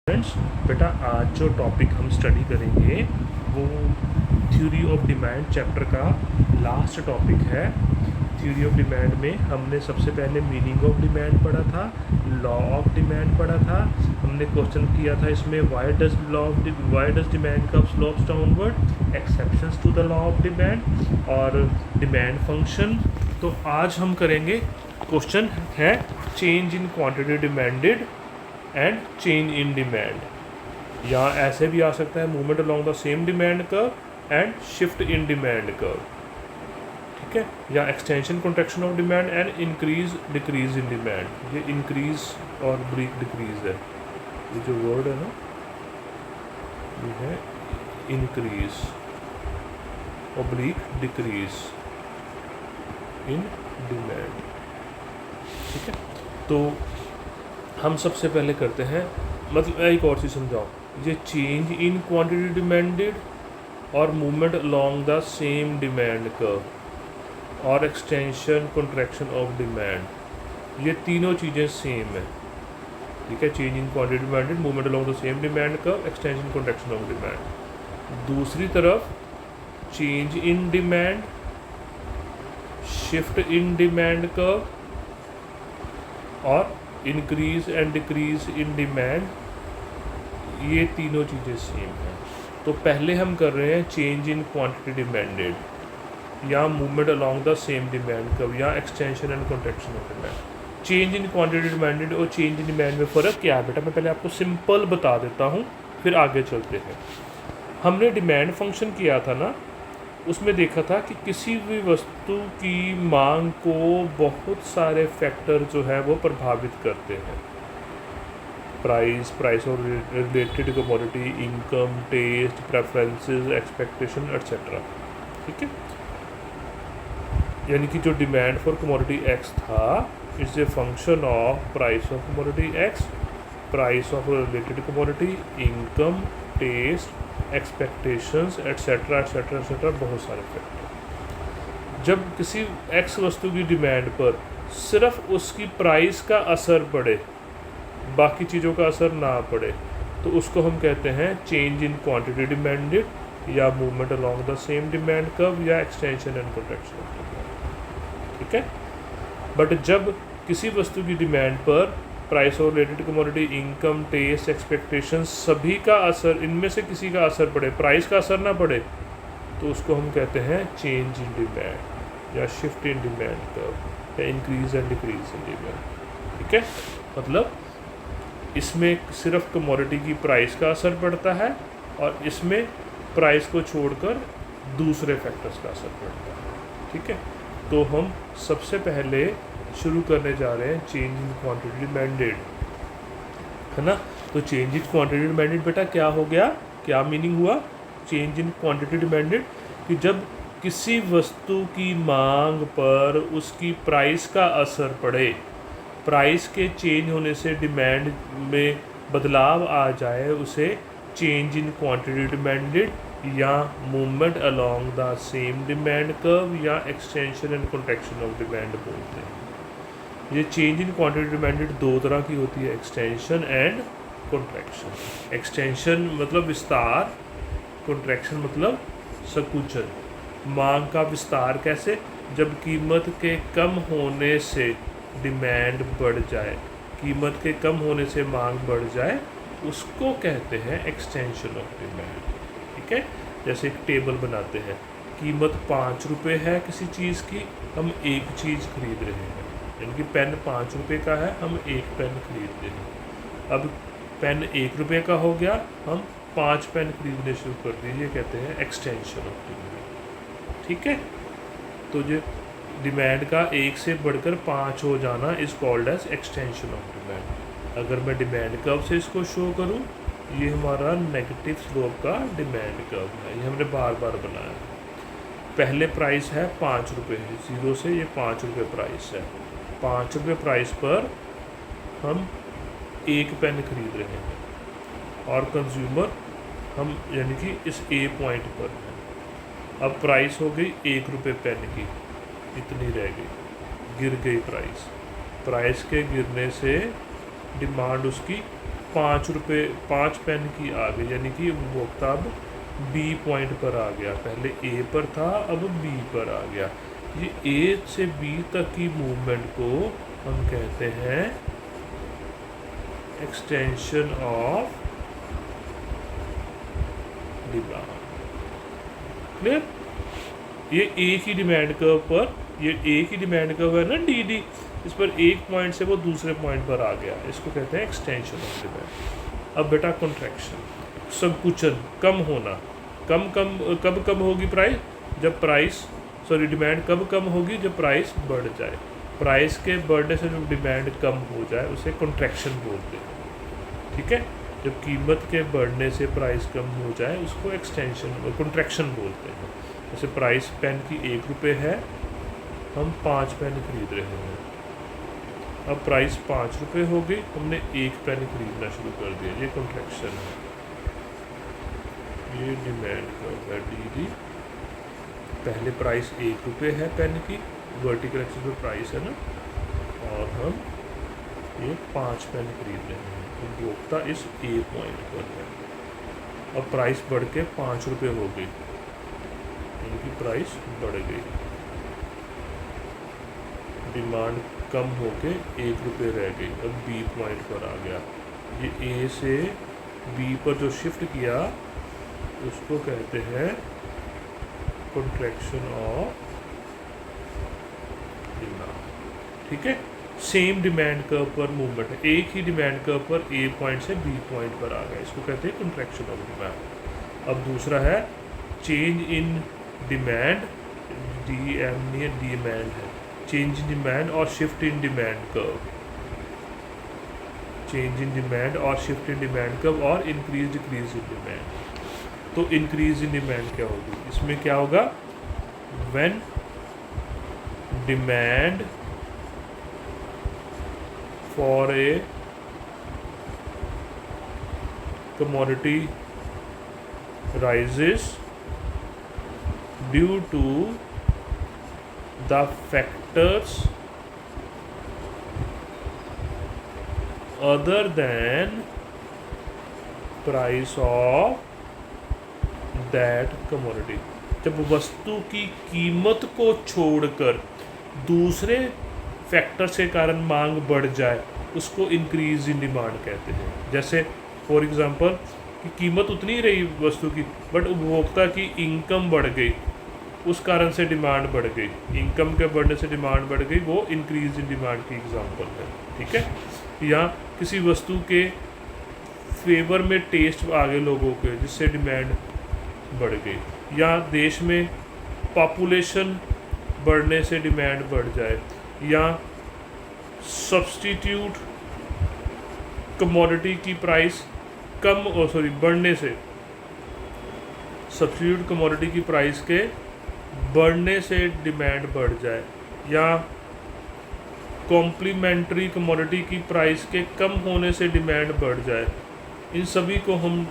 Friends, बेटा आज जो टॉपिक हम स्टडी करेंगे वो थ्योरी ऑफ डिमांड चैप्टर का लास्ट टॉपिक है। थ्योरी ऑफ डिमांड में हमने सबसे पहले मीनिंग ऑफ डिमांड पढ़ा था, लॉ ऑफ डिमांड पढ़ा था। हमने क्वेश्चन किया था इसमें why does demand curve slopes downward, exceptions to the law of demand और डिमांड फंक्शन। तो आज हम करेंगे क्वेश्चन है change in quantity demanded and change in demand. यहाँ ऐसे भी आ सकता है movement along the same demand curve and shift in demand curve, ठीक है, या extension contraction of demand and increase decrease in demand. ये इंक्रीज और ब्रीक डिक्रीज है, ये जो वर्ड है ना ये है इंक्रीज और ब्रीक डिक्रीज इन डिमांड, ठीक है। तो हम सबसे पहले करते हैं, मतलब एक और चीज़ समझाओ, ये चेंज इन क्वांटिटी डिमांडेड और movement along the same demand curve और एक्सटेंशन कॉन्ट्रैक्शन ऑफ डिमांड, ये तीनों चीज़ें सेम है, ठीक है। Change in quantity demanded, movement along the same demand curve, extension contraction of demand. दूसरी तरफ change in demand, shift in demand curve और increase and decrease in demand, ये तीनों चीज़ें सेम हैं। तो पहले हम कर रहे हैं चेंज इन क्वांटिटी डिमांडेड या movement along the same demand curve या extension and contraction of demand. Change in quantity demanded और चेंज इन डिमांड में फ़र्क क्या है बेटा, मैं पहले आपको सिंपल बता देता हूँ फिर आगे चलते हैं। हमने डिमांड फंक्शन किया था ना, उसमें देखा था कि किसी भी वस्तु की मांग को बहुत सारे फैक्टर जो है वो प्रभावित करते हैं। प्राइस और related commodity, income, taste, preferences, expectation etcetera, ठीक है। यानी कि जो डिमांड फॉर कमोडिटी एक्स था is a function of price of commodity X, price of related commodity, income, taste, expectations etcetera etcetera etcetera, बहुत सारे फैक्टर। जब किसी एक्स वस्तु की डिमांड पर सिर्फ उसकी प्राइस का असर पड़े, बाकी चीज़ों का असर ना पड़े, तो उसको हम कहते हैं चेंज इन क्वांटिटी डिमांडेड या movement along the same demand curve या extension and contraction of demand, ठीक है। बट जब किसी वस्तु की डिमांड पर प्राइस और related commodity, income, taste, expectation, सभी का असर, इनमें से किसी का असर पड़े, प्राइस का असर ना पड़े, तो उसको हम कहते हैं चेंज इन डिमांड या शिफ्ट इन डिमांड कर्व या increase and decrease in demand, ठीक है। मतलब इसमें सिर्फ कमोडिटी की प्राइस का असर पड़ता है और इसमें प्राइस को छोड़कर दूसरे फैक्टर्स का असर पड़ता है, ठीक है। तो हम सबसे पहले शुरू करने जा रहे हैं चेंज इन क्वांटिटी डिमांडेड, है ना। तो चेंज इन क्वांटिटी डिमांडेड बेटा क्या हो गया, क्या मीनिंग हुआ चेंज इन क्वांटिटी डिमांडेड, कि जब किसी वस्तु की मांग पर उसकी प्राइस का असर पड़े, प्राइस के चेंज होने से डिमांड में बदलाव आ जाए, उसे चेंज इन क्वांटिटी डिमांडेड या movement along the same demand curve या extension and contraction of demand बोलते हैं। ये चेंज इन क्वांटिटी डिमांडेड दो तरह की होती है, एक्सटेंशन एंड कॉन्ट्रैक्शन। एक्सटेंशन मतलब विस्तार, कॉन्ट्रैक्शन मतलब संकुचन। मांग का विस्तार कैसे, जब कीमत के कम होने से डिमांड बढ़ जाए, कीमत के कम होने से मांग बढ़ जाए, उसको कहते हैं एक्सटेंशन ऑफ डिमांड, ठीक है। जैसे एक टेबल बनाते हैं, कीमत 5 रुपये है किसी चीज़ की, हम एक चीज़ खरीद रहे हैं, यानी कि पेन 5 रुपये का है, हम एक पेन खरीदते हैं। अब पेन 1 रुपये का हो गया, हम 5 पेन खरीदने शुरू कर दिए, ये कहते हैं एक्सटेंशन ऑफ डिमांड, ठीक है। तो जो डिमांड का 1 से बढ़कर 5 हो जाना is called as extension of demand. अगर मैं डिमांड कर्व से इसको शो करूं, ये हमारा नेगेटिव स्लोप का डिमांड कर्व है, ये हमने बार बार बनाया है। पहले प्राइस है 5 रुपये, 0 से ये 5 रुपये प्राइस है, 5 रुपये प्राइस पर हम एक पेन खरीद रहे हैं और कंज्यूमर हम यानी कि इस ए पॉइंट पर है। अब प्राइस हो गई 1 रुपये पेन की, इतनी रह गई, गिर गई प्राइस। प्राइस के गिरने से डिमांड उसकी 5 पेन की आ गई, यानी कि उपभोक्ता अब बी पॉइंट पर आ गया। पहले ए पर था, अब बी पर आ गया। ये ए से बी तक की मूवमेंट को हम कहते हैं एक्सटेंशन ऑफ डिमांड। क्लियर? ये एक ही डिमांड कर्व पर, ये एक ही डिमांड कर्व है ना डी डी, इस पर एक पॉइंट से वो दूसरे पॉइंट पर आ गया, इसको कहते हैं एक्सटेंशन ऑफ डिमांड। अब बेटा कॉन्ट्रैक्शन, संकुचन, कम होना। कब कम होगी प्राइस? जब डिमांड कब कम होगी? जब प्राइस बढ़ जाए। प्राइस के बढ़ने से जो डिमांड कम हो जाए उसे कॉन्ट्रैक्शन बोलते हैं। ठीक है? जब कीमत के बढ़ने से प्राइस कम हो जाए उसको एक्सटेंशन कॉन्ट्रैक्शन बोलते हैं। जैसे प्राइस पेन की 1 रुपये है, हम 5 पेन खरीद रहे हैं। अब प्राइस 5 रुपये हो गई, हमने 1 पेन खरीदना शुरू कर दिया, ये कॉन्ट्रैक्शन है। ये डिमांड कर्व है डी डी। पहले प्राइस 1 रुपये है पेन की, वर्टिकल एक्सिस पे प्राइस है ना, और हम ये 5 पेन खरीद रहे हैं। उपभोक्ता इस ए पॉइंट पर है। अब प्राइस बढ़ के 5 रुपये हो गई, उनकी प्राइस बढ़ गई। डिमांड कम होके 1 रुपये रह गई, अब बी पॉइंट पर आ गया। ये ए से बी पर जो शिफ्ट किया उसको कहते हैं कॉन्ट्रैक्शन ऑफ डिमांड। ठीक है? सेम डिमांड कर्व पर मूवमेंट है, एक ही डिमांड कर्व पर ए पॉइंट से बी पॉइंट पर आ गया, इसको कहते हैं कॉन्ट्रैक्शन ऑफ डिमांड। अब दूसरा है change in demand, D M नहीं डिमांड है, चेंज इन डिमांड और shift in demand curve. Change in demand और शिफ्ट इन डिमांड कर्व और इंक्रीज डिक्रीज इन डिमांड। तो इंक्रीज इन डिमांड क्या होगी? इसमें क्या होगा? When demand for a commodity rises due to the factors other than price of that commodity। जब वस्तु की कीमत को छोड़कर दूसरे फैक्टर्स के कारण मांग बढ़ जाए उसको इंक्रीज इन डिमांड कहते हैं। जैसे फॉर एग्जांपल कि कीमत उतनी ही रही वस्तु की, बट उपभोक्ता की इनकम बढ़ गई, उस कारण से डिमांड बढ़ गई। इनकम के बढ़ने से डिमांड बढ़ गई, वो इंक्रीज इन डिमांड की एग्जांपल है। ठीक है? या किसी वस्तु के फेवर में टेस्ट आ गए लोगों के, जिससे डिमांड बढ़ गई। या देश में पॉपुलेशन बढ़ने से डिमांड बढ़ जाए, या सब्स्टिट्यूट कमोडिटी की प्राइस बढ़ने से, सब्स्टिट्यूट कमोडिटी की प्राइस के बढ़ने से डिमांड बढ़ जाए, या कॉम्प्लीमेंट्री कमोडिटी की प्राइस के कम होने से डिमांड बढ़ जाए, इन सभी को हम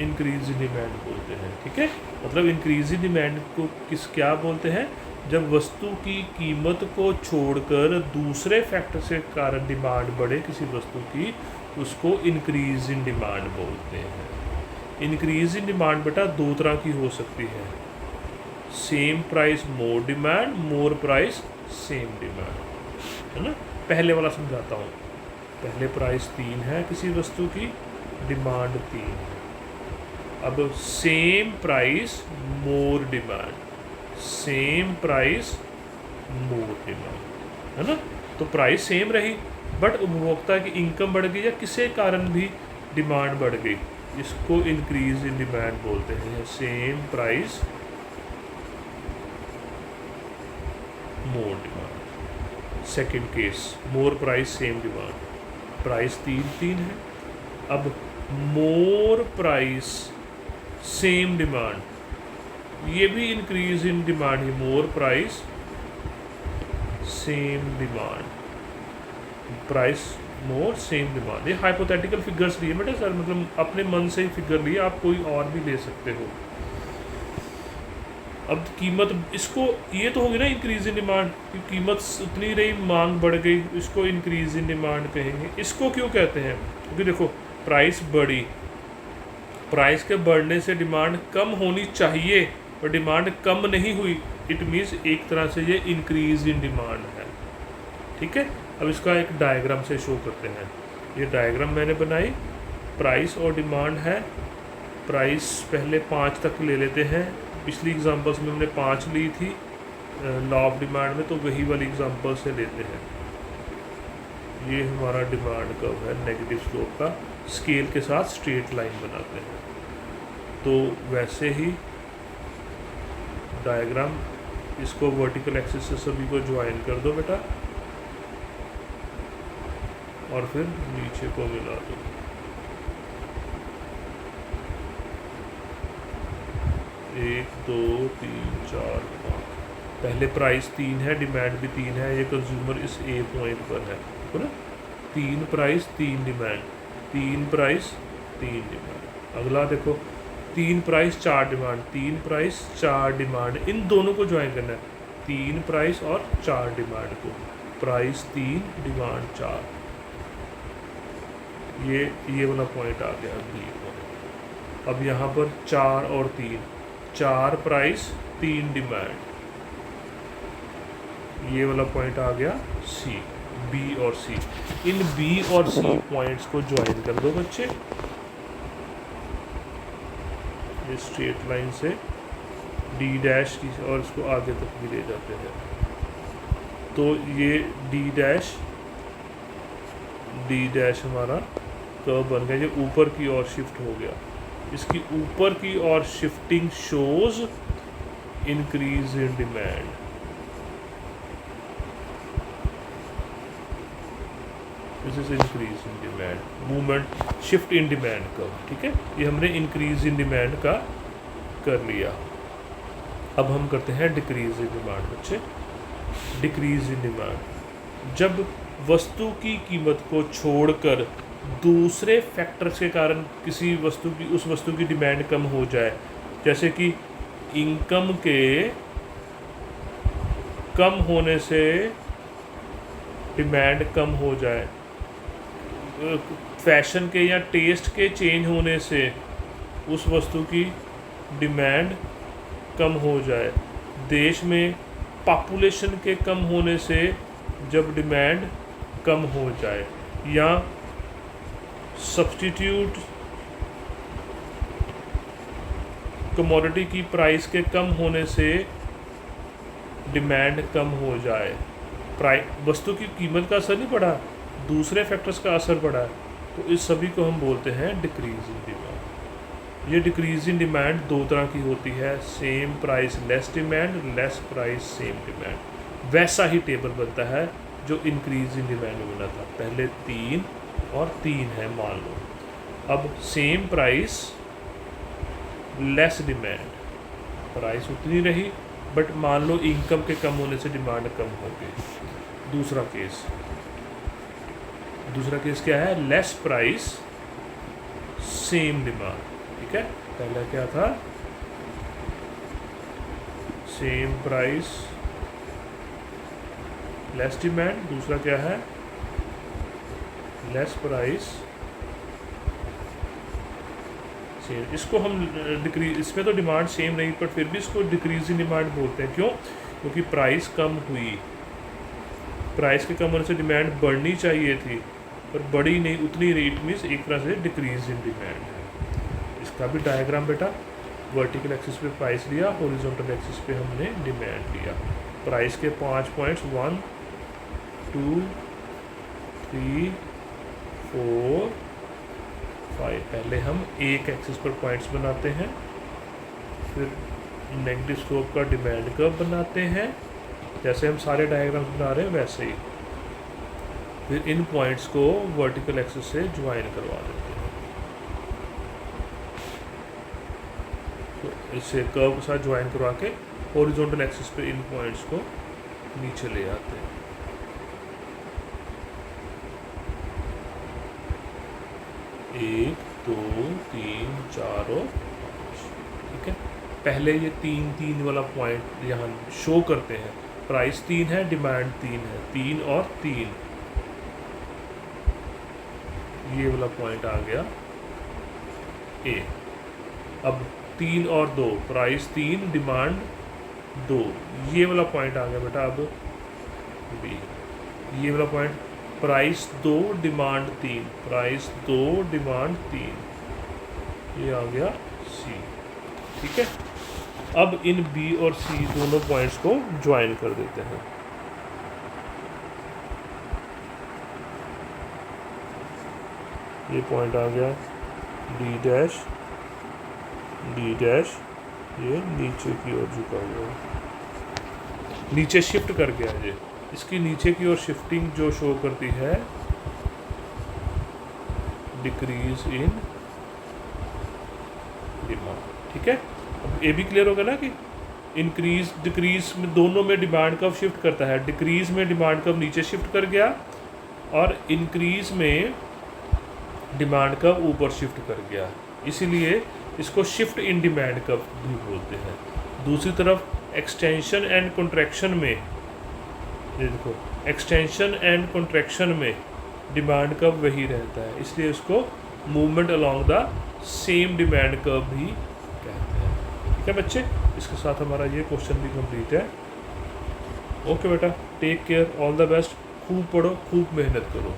इंक्रीज इन डिमांड बोलते हैं। ठीक है? मतलब इंक्रीज इन डिमांड को क्या बोलते हैं? जब वस्तु की कीमत को छोड़कर दूसरे फैक्टर से कारण डिमांड बढ़े किसी वस्तु की, उसको इंक्रीज इन डिमांड बोलते हैं। इंक्रीज इन डिमांड बेटा 2 तरह की हो सकती है, सेम प्राइस मोर डिमांड, मोर प्राइस सेम डिमांड, है ना। पहले वाला समझाता हूँ। पहले प्राइस 3 है किसी वस्तु की, डिमांड 3 है। अब same price more demand, same price more demand, है ना। तो प्राइस सेम रही बट उपभोक्ता की इनकम बढ़ गई या किसी कारण भी डिमांड बढ़ गई, इसको इंक्रीज इन डिमांड बोलते हैं। Same price more demand. Second case, मोर प्राइस सेम डिमांड, प्राइस 3 है। अब मोर प्राइस सेम डिमांड, ये भी इंक्रीज इन डिमांड है। मोर price same demand, price more same demand. ये हाइपोथेटिकल फिगर्स लिए बेटा सर, मतलब अपने मन से ही फिगर लिए, आप कोई और भी ले सकते हो। अब कीमत, इसको ये तो होगी ना इंक्रीज इन डिमांड, कीमत उतनी रही मांग बढ़ गई, इसको इंक्रीज इन डिमांड कहेंगे। इसको क्यों कहते हैं? क्योंकि देखो प्राइस बढ़ी, प्राइस के बढ़ने से डिमांड कम होनी चाहिए पर डिमांड कम नहीं हुई, इट मीन्स एक तरह से ये इंक्रीज इन डिमांड है। ठीक है, अब इसका एक डायग्राम से शो करते हैं। ये डायग्राम मैंने बनाई, प्राइस और डिमांड है। प्राइस पहले 5 तक ले लेते हैं, पिछली एग्जांपल्स में हमने 5 ली थी लॉ ऑफ डिमांड में, तो वही वाली एग्जांपल से लेते हैं। ये हमारा डिमांड कर्व है नेगेटिव स्लोप का, स्केल के साथ स्ट्रेट लाइन बनाते हैं। तो वैसे ही डायग्राम, इसको वर्टिकल एक्सिस से सभी को ज्वाइन कर दो बेटा और फिर नीचे को मिला दो। एक, दो, तीन, चार, पाँच। पहले प्राइस 3 है, डिमांड भी 3 है, ये कंज्यूमर इस ए पॉइंट पर है ना। 3 प्राइस 3 डिमांड, 3 प्राइस 3 डिमांड। अगला देखो, 3 प्राइस 4 डिमांड, 3 प्राइस 4 डिमांड, इन दोनों को ज्वाइन करना है, 3 प्राइस और 4 डिमांड को, प्राइस 3 डिमांड 4। ये वाला पॉइंट आ गया बी पॉइंट। अब यहाँ पर 4 और 3, 4 प्राइस 3 डिमांड, ये वाला पॉइंट आ गया सी, बी और सी। इन बी और सी पॉइंट्स को ज्वाइन कर दो बच्चे, ये स्ट्रेट लाइन से डी डैश और इसको आगे तक भी ले जाते हैं। तो ये डी डैश हमारा कर्व बन गया, ये ऊपर की ओर शिफ्ट हो गया। इसकी ऊपर की ओर shifting shows increase in demand. This is increase in demand, movement shift in demand curve. ठीक है, ये हमने इंक्रीज इन डिमांड का कर लिया। अब हम करते हैं डिक्रीज इन डिमांड बच्चे। डिक्रीज इन डिमांड, जब वस्तु की कीमत को छोड़कर दूसरे फैक्टर्स के कारण किसी वस्तु की, उस वस्तु की डिमांड कम हो जाए, जैसे कि इनकम के कम होने से डिमांड कम हो जाए, फैशन के या टेस्ट के चेंज होने से उस वस्तु की डिमांड कम हो जाए, देश में पॉपुलेशन के कम होने से जब डिमांड कम हो जाए, या सब्स्टिट्यूट कमोडिटी की प्राइस के कम होने से डिमांड कम हो जाए। वस्तु की कीमत का असर नहीं पड़ा, दूसरे फैक्टर्स का असर पड़ा, तो इस सभी को हम बोलते हैं डिक्रीज इन डिमांड। ये डिक्रीज इन डिमांड 2 तरह की होती है, same price less demand, less price same demand. वैसा ही टेबल बनता है जो इंक्रीज इन डिमांड में बना था, पहले 3 और 3 है मान लो। अब same price less demand, price उतनी रही बट मान लो इनकम के कम होने से डिमांड कम हो गई। दूसरा केस क्या है, लेस प्राइस सेम डिमांड। ठीक है, पहला क्या था, सेम प्राइस लेस डिमांड, दूसरा क्या है, लेस प्राइस सेम। इसको हम डिक्रीज, इसमें तो डिमांड सेम नहीं पर फिर भी इसको डिक्रीज इन डिमांड बोलते हैं। क्यों? क्योंकि प्राइस कम हुई, प्राइस के कम होने से डिमांड बढ़नी चाहिए थी पर बढ़ी नहीं, उतनी रेट मीन्स एक तरह से डिक्रीज इन डिमांड है। इसका भी डायग्राम बेटा, वर्टिकल एक्सिस पे प्राइस लिया, हॉरिजॉन्टल एक्सिस पे हमने डिमांड लिया। प्राइस के 5 पॉइंट्स 1 2 3 4 5। पहले हम एक एक्सिस पर पॉइंट्स बनाते हैं, फिर नेगेटिव स्लोप का डिमांड कर्व बनाते हैं, जैसे हम सारे डायग्राम्स बना रहे हैं वैसे ही। फिर इन पॉइंट्स को वर्टिकल एक्सिस से ज्वाइन करवा देते हैं, तो इसे कर्व के साथ ज्वाइन करवा के हॉरिजॉन्टल एक्सिस पे इन पॉइंट्स को नीचे ले आते हैं। एक, 2, 3, 4 और 5। ठीक है, पहले ये 3 वाला पॉइंट यहाँ शो करते हैं। प्राइस 3 है, डिमांड 3 है, 3 और 3। ये वाला पॉइंट आ गया ए। अब 3 और 2, प्राइस 3 डिमांड 2, ये वाला पॉइंट आ गया बेटा अब बी। ये वाला point price 2 demand 3, price 2 demand 3, ये आ गया सी। ठीक है, अब इन बी और सी दोनों पॉइंट्स को ज्वाइन कर देते हैं। ये पॉइंट आ गया डी डैश, डी डैश, ये नीचे की ओर झुका हुआ है, नीचे शिफ्ट कर गया ये। इसकी नीचे की ओर शिफ्टिंग जो शो करती है डिक्रीज इन डिमांड। ठीक है, अब ये भी क्लियर होगा ना कि इंक्रीज डिक्रीज में दोनों में डिमांड कब शिफ्ट करता है। डिक्रीज में डिमांड कब नीचे शिफ्ट कर गया और इंक्रीज में डिमांड कब ऊपर शिफ्ट कर गया, इसीलिए इसको शिफ्ट इन डिमांड कब भी बोलते हैं। दूसरी तरफ एक्सटेंशन एंड कॉन्ट्रैक्शन में, ये देखो एक्सटेंशन एंड कॉन्ट्रैक्शन में डिमांड कब वही रहता है, इसलिए इसको movement along the same demand कब भी कहते हैं। ठीक है बच्चे, इसके साथ हमारा ये क्वेश्चन भी कंप्लीट है। ओके बेटा, take care, all the best, खूब पढ़ो, खूब मेहनत करो।